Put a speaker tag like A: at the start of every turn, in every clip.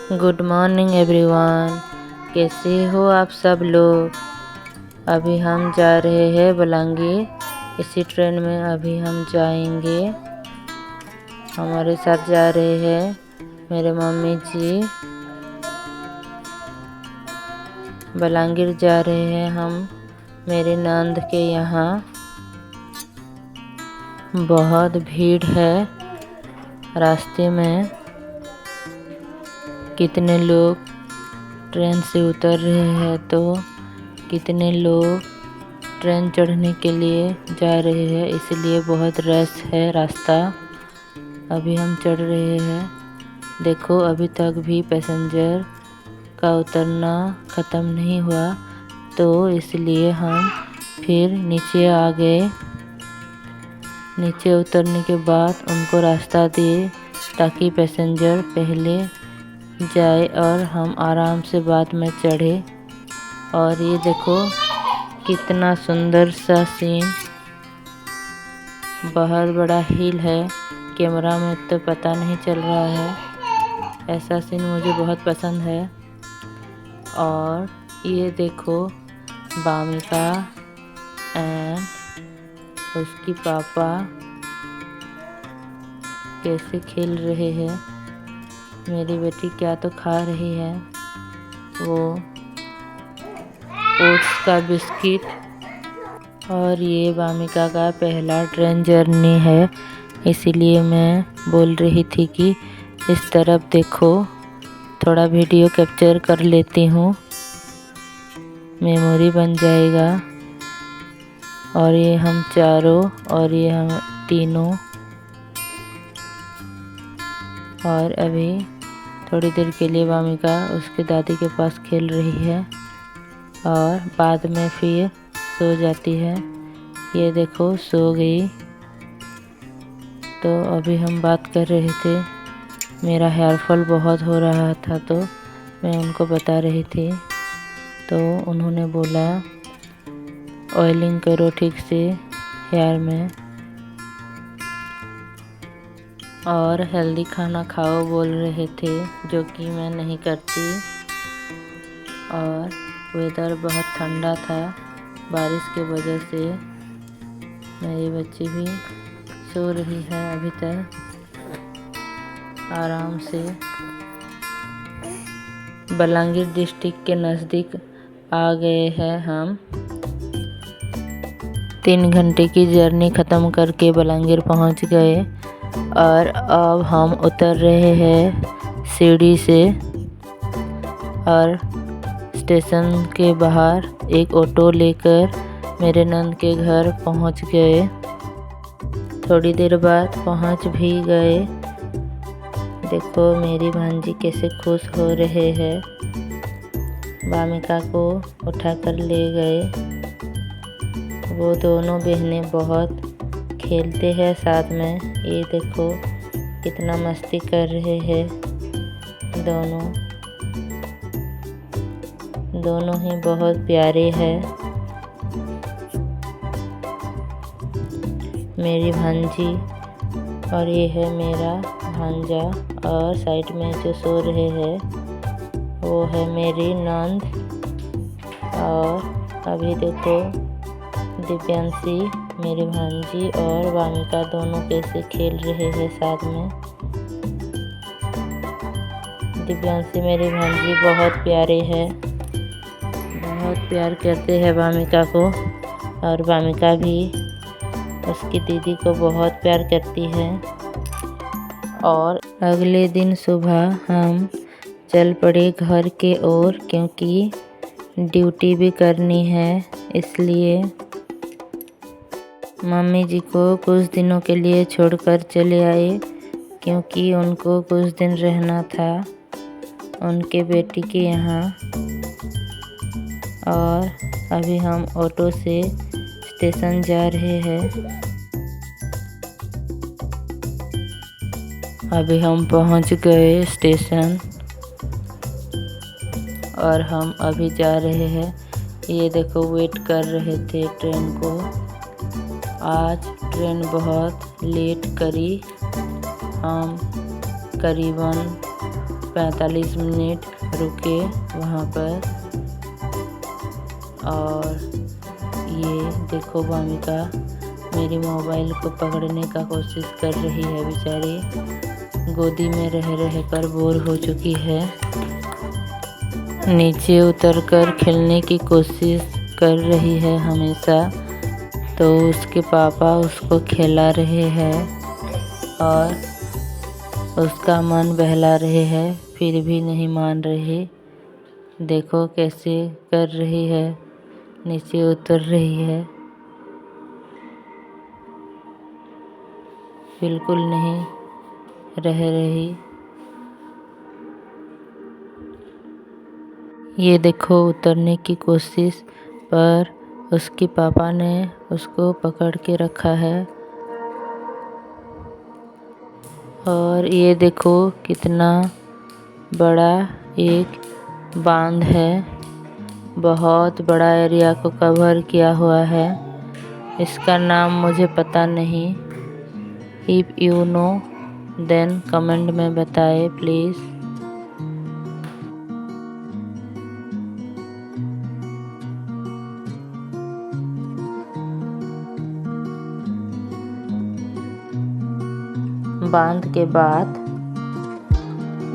A: Good morning everyone. कैसे हो आप सब लोग। अभी हम जा रहे हैं बलांगीर। इसी ट्रेन में अभी हम जाएंगे। हमारे साथ जा रहे हैं मेरे मम्मी जी। बलांगीर जा रहे हैं हम मेरे नंद के यहाँ। बहुत भीड़ है रास्ते में। कितने लोग ट्रेन से उतर रहे हैं तो कितने लोग ट्रेन चढ़ने के लिए जा रहे हैं, इसलिए बहुत रश है रास्ता। अभी हम चढ़ रहे हैं। देखो अभी तक भी पैसेंजर का उतरना ख़त्म नहीं हुआ, तो इसलिए हम फिर नीचे आ गए। नीचे उतरने के बाद उनको रास्ता दिए ताकि पैसेंजर पहले जाए और हम आराम से बाद में चढ़े। और ये देखो कितना सुंदर सा सीन। बहुत बड़ा हिल है, कैमरा में तो पता नहीं चल रहा है। ऐसा सीन मुझे बहुत पसंद है। और ये देखो वामिका एंड उसकी पापा कैसे खेल रहे हैं। मेरी बेटी क्या तो खा रही है, वो ओट्स का बिस्किट। और ये वामिका का पहला ट्रेन जर्नी है, इसीलिए मैं बोल रही थी कि इस तरफ देखो, थोड़ा वीडियो कैप्चर कर लेती हूँ, मेमोरी बन जाएगा। और ये हम चारों और ये हम तीनों। और अभी थोड़ी देर के लिए वामिका उसके दादी के पास खेल रही है और बाद में फिर सो जाती है। ये देखो सो गई। तो अभी हम बात कर रहे थे, मेरा हेयर फॉल बहुत हो रहा था तो मैं उनको बता रही थी। तो उन्होंने बोला ऑयलिंग करो ठीक से हेयर में और हेल्दी खाना खाओ बोल रहे थे, जो कि मैं नहीं करती। और वेदर बहुत ठंडा था बारिश की वजह से। मेरी बच्ची भी सो रही है अभी तक आराम से। बलांगीर डिस्ट्रिक्ट के नज़दीक आ गए हैं हम। 3 घंटे की जर्नी ख़त्म करके बलांगीर पहुंच गए। और अब हम उतर रहे हैं सीढ़ी से। और स्टेशन के बाहर एक ऑटो लेकर मेरे नंद के घर पहुंच गए। थोड़ी देर बाद पहुंच भी गए। देखो मेरी भांजी कैसे खुश हो रहे हैं। वामिका को उठाकर ले गए। वो दोनों बहनें बहुत खेलते हैं साथ में। ये देखो कितना मस्ती कर रहे हैं दोनों ही बहुत प्यारे हैं। मेरी भांजी और ये है मेरा भांजा। और साइड में जो सो रहे हैं वो है मेरी नंद। और अभी देखो दिव्यांशी मेरी भांजी और वामिका दोनों कैसे खेल रहे हैं साथ में। दिव्यांशी मेरी भांजी बहुत प्यारे हैं, बहुत प्यार करते हैं वामिका को। और वामिका भी उसकी दीदी को बहुत प्यार करती है। और अगले दिन सुबह हम चल पड़े घर के ओर, क्योंकि ड्यूटी भी करनी है। इसलिए मम्मी जी को कुछ दिनों के लिए छोड़कर चले आए, क्योंकि उनको कुछ दिन रहना था उनके बेटी के यहाँ। और अभी हम ऑटो से स्टेशन जा रहे हैं। अभी हम पहुंच गए स्टेशन और हम अभी जा रहे हैं। ये देखो वेट कर रहे थे ट्रेन को। आज ट्रेन बहुत लेट करी। हम करीबन 45 मिनट रुके वहाँ पर। और ये देखो वामिका मेरी मोबाइल को पकड़ने का कोशिश कर रही है, बेचारी गोदी में रह कर बोर हो चुकी है। नीचे उतरकर खेलने की कोशिश कर रही है हमेशा, तो उसके पापा उसको खिला रहे हैं और उसका मन बहला रहे हैं, फिर भी नहीं मान रही। देखो कैसे कर रही है, नीचे उतर रही है, बिल्कुल नहीं रह रही। ये देखो उतरने की कोशिश, पर उसके पापा ने उसको पकड़ के रखा है। और ये देखो कितना बड़ा एक बांध है, बहुत बड़ा एरिया को कवर किया हुआ है। इसका नाम मुझे पता नहीं, if you know then comment में बताएं प्लीज़। बांध के बाद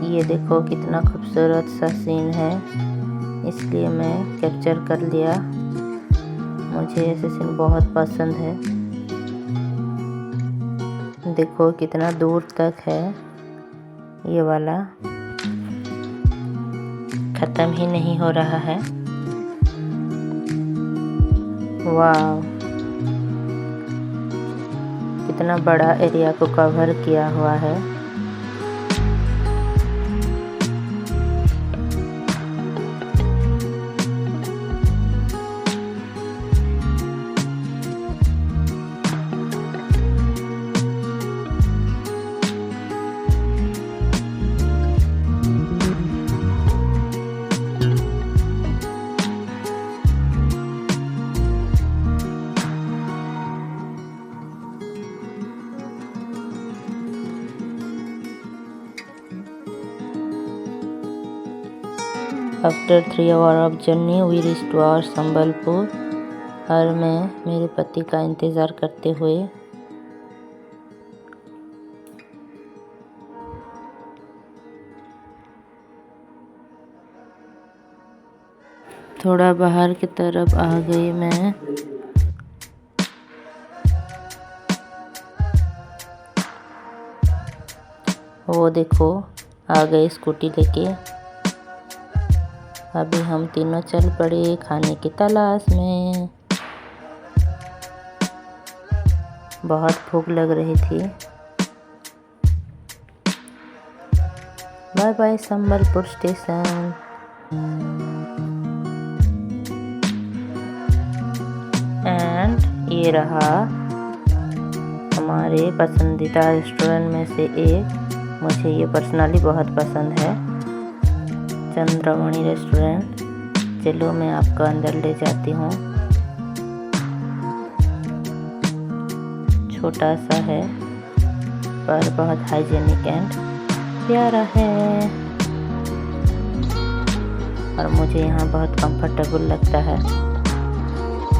A: ये देखो कितना खूबसूरत सा सीन है, इसलिए मैं कैप्चर कर लिया। मुझे ऐसे सीन बहुत पसंद है। देखो कितना दूर तक है, ये वाला ख़त्म ही नहीं हो रहा है। वाव, कितना बड़ा एरिया को कवर किया हुआ है। After 3 hour of journey we reach to our Sambalpur. और मैं मेरे पति का इंतज़ार करते हुए थोड़ा बाहर की तरफ आ गई मैं। वो देखो आ गए स्कूटी लेके। अभी हम तीनों चल पड़े खाने की तलाश में। बहुत भूख लग रही थी। Bye bye Sambalpur station. And ये रहा हमारे पसंदीदा रेस्टोरेंट में से एक। मुझे ये पर्सनली बहुत पसंद है, चंद्रमणि रेस्टोरेंट। चलो मैं आपको अंदर ले जाती हूँ। छोटा सा है पर बहुत हाइजेनिक एंड प्यारा है, और मुझे यहाँ बहुत कंफर्टेबल लगता है।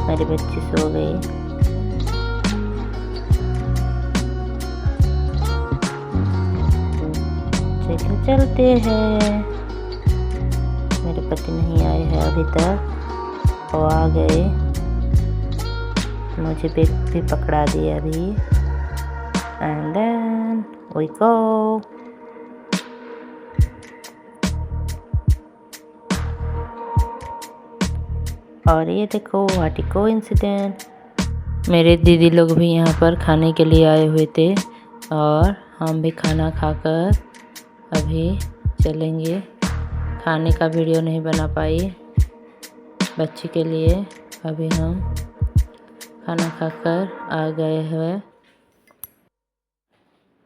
A: मेरे बच्चे सो गए। चलो चलते हैं। मेरे पति नहीं आए हैं अभी तक, वो आ गए। मुझे बैग भी पकड़ा दिया अभी। And then we go. और ये देखो व्हाट ए कोइंसिडेंट, मेरे दीदी लोग भी यहाँ पर खाने के लिए आए हुए थे, और हम भी खाना खाकर अभी चलेंगे। खाने का वीडियो नहीं बना पाई बच्ची के लिए। अभी हम खाना खाकर आ गए हैं।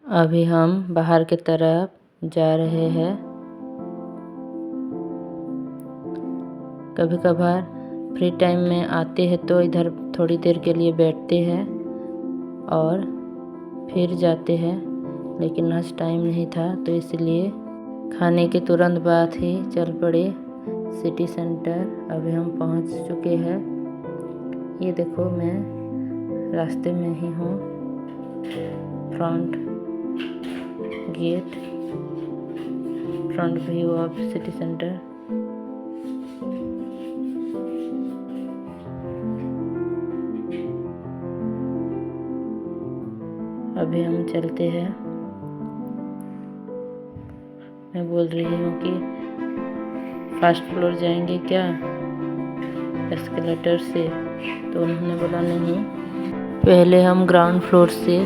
A: अभी हम बाहर की तरफ जा रहे हैं। कभी कभार फ्री टाइम में आते हैं तो इधर थोड़ी देर के लिए बैठते हैं और फिर जाते हैं, लेकिन आज टाइम नहीं था तो इसलिए खाने के तुरंत बाद ही चल पड़े सिटी सेंटर। अभी हम पहुंच चुके हैं। ये देखो मैं रास्ते में ही हूँ। Front gate, front view of city centre. अभी हम चलते हैं। मैं बोल रही हूँ कि फर्स्ट फ्लोर जाएंगे क्या एस्केलेटर से, तो उन्होंने बोला नहीं, पहले हम ग्राउंड फ्लोर से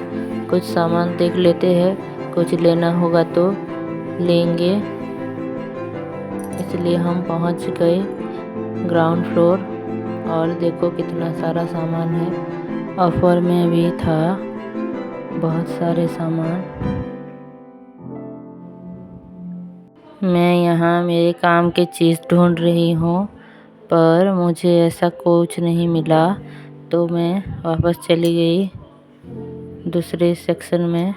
A: कुछ सामान देख लेते हैं, कुछ लेना होगा तो लेंगे। इसलिए हम पहुंच गए ग्राउंड फ्लोर और देखो कितना सारा सामान है। ऑफर में भी था बहुत सारे सामान। मैं यहाँ मेरे काम की चीज़ ढूंढ रही हूँ पर मुझे ऐसा कुछ नहीं मिला, तो मैं वापस चली गई दूसरे सेक्शन में।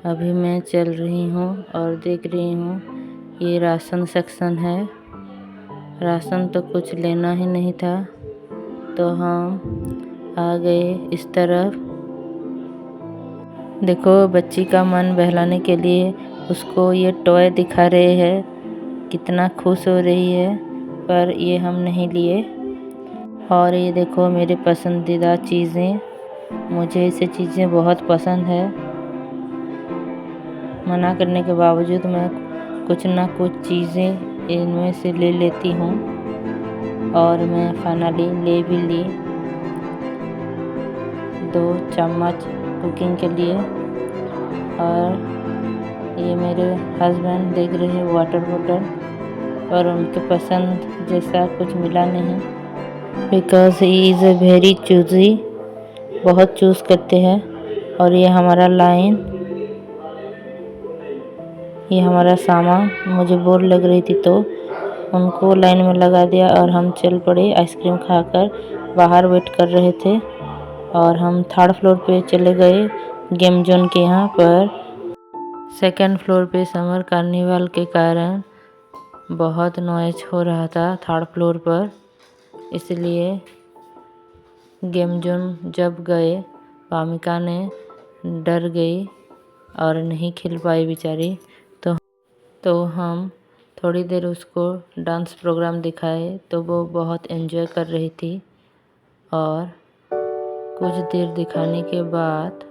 A: अभी मैं चल रही हूँ और देख रही हूँ ये राशन सेक्शन है। राशन तो कुछ लेना ही नहीं था, तो हम आ गए इस तरफ। देखो बच्ची का मन बहलाने के लिए उसको ये टॉय दिखा रहे हैं, कितना खुश हो रही है, पर ये हम नहीं लिए। और ये देखो मेरे पसंदीदा चीज़ें, मुझे ऐसी चीज़ें बहुत पसंद है। मना करने के बावजूद मैं कुछ ना कुछ चीज़ें इनमें से ले लेती हूँ और मैं फाइनली ले भी ली 2 चम्मच कुकिंग के लिए। और ये मेरे हस्बैंड देख रहे हैं वाटर बॉटल, और उनके पसंद जैसा कुछ मिला नहीं, because he is a very choosy, बहुत चूज़ करते हैं। और ये हमारा लाइन, ये हमारा सामान, मुझे बोर लग रही थी तो उनको लाइन में लगा दिया और हम चल पड़े। आइसक्रीम खाकर बाहर वेट कर रहे थे और हम 3rd फ्लोर पे चले गए गेम जोन के यहाँ पर। 2nd फ्लोर पे समर कार्निवल के कारण बहुत नॉइज हो रहा था 3rd फ्लोर पर, इसलिए गेम जोन जब गए वामिका ने डर गई और नहीं खेल पाई बेचारी। तो हम थोड़ी देर उसको डांस प्रोग्राम दिखाए तो वो बहुत एंजॉय कर रही थी। और कुछ देर दिखाने के बाद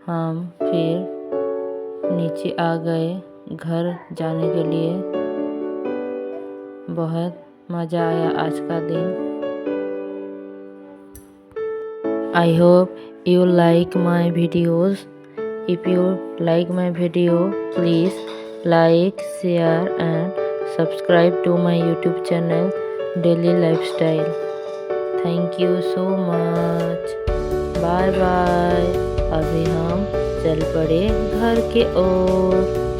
A: हम फिर नीचे आ गए घर जाने के लिए। बहुत मज़ा आया आज का दिन। I hope you like my videos. If you like my video, please like, share and subscribe to my YouTube channel Daily Lifestyle. Thank you so much. Bye bye. अभी हम चल पड़े घर के ओर।